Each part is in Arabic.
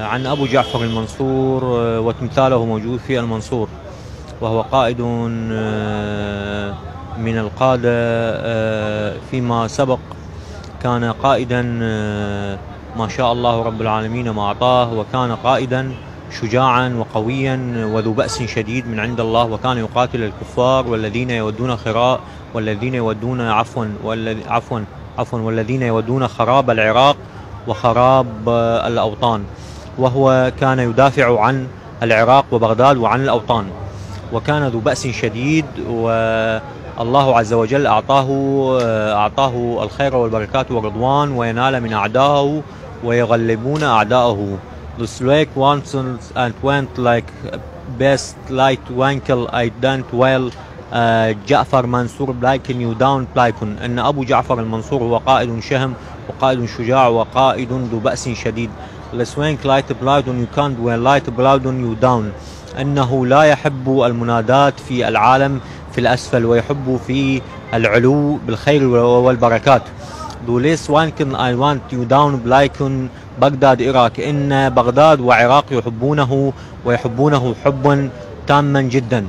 عن أبو جعفر المنصور، وتمثاله موجود في المنصور، وهو قائد من القادة فيما سبق. كان قائدا ما شاء الله رب العالمين ما أعطاه، وكان قائدا شجاعا وقويا وذو بأس شديد من عند الله، وكان يقاتل الكفار والذين يودون خراء والذين يودون والذين يودون خراب العراق وخراب الأوطان، وهو كان يدافع عن العراق وبغداد وعن الأوطان، وكان ذو بأس شديد، والله عز وجل أعطاه الخير والبركات والرضوان، وينال من أعدائه ويغلبون أعدائه. The Slake once and went like best light winkle I don't well جعفر منصور بلايكن يو داون بلايكن. أن أبو جعفر المنصور هو قائد شهم وقائد شجاع وقائد ذو بأس شديد. لسوينك لايت بلاودون يو كاند وين لايت بلاودون يو داون. أنه لا يحب المنادات في العالم في الأسفل، ويحب في العلو بالخير والبركات. دوليس وانكن I want you down بلايكن بغداد إراك. إن بغداد وعراق يحبونه ويحبونه حبا تاما جدا.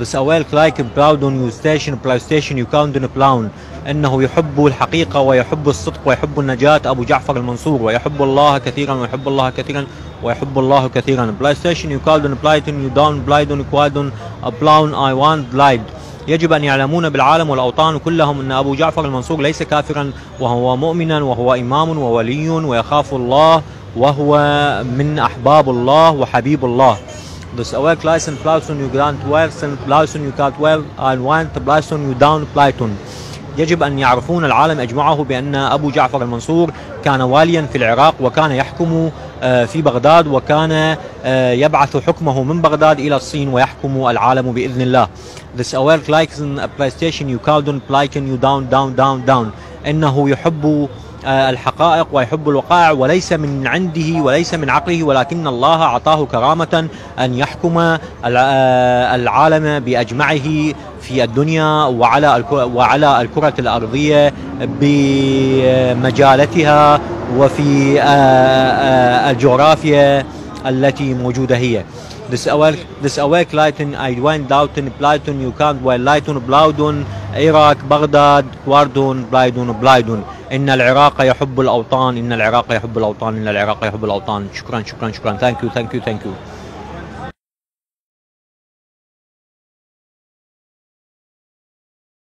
بس أويلك لايك بلاودون يو ستيشن بلاي ستيشن يو كاوندن بلاون. أنه يحب الحقيقة ويحب الصدق ويحب النجاة أبو جعفر المنصور، ويحب الله كثيرا ويحب الله كثيرا ويحب الله كثيرا. بلاي ستيشن يو كاوندن بلايتون يو داون بلايدون كوادون بلاون I want بلايد. يجب أن يعلمون بالعالم والأوطان كلهم أن أبو جعفر المنصور ليس كافرا، وهو مؤمنا وهو إمام وولي ويخاف الله، وهو من أحباب الله وحبيب الله. Dus awel Kleisen Plauson you grant Welsen Plauson you can't well I want Plauson you down Playton. يجب أن يعرفون العالم أجمعه بأن أبو جعفر المنصور كان واليا في العراق، وكان يحكم في بغداد، وكان يبعث حكمه من بغداد إلى الصين ويحكم العالم بإذن الله. This aware Kleisen PlayStation you couldn't Playken you down. إنه يحب الحقائق ويحب الوقائع، وليس من عنده وليس من عقله، ولكن الله أعطاه كرامة أن يحكم العالم بأجمعه في الدنيا وعلى الكرة الأرضية بمجالتها وفي الجغرافيا التي موجودة هي. This awake lighten I went out in Playton you can't well lighten بلاودون عراق بغداد كواردون بلايدون. إن العراق يحب الأوطان، إن العراق يحب الأوطان، إن العراق يحب الأوطان. شكرا. Thank you.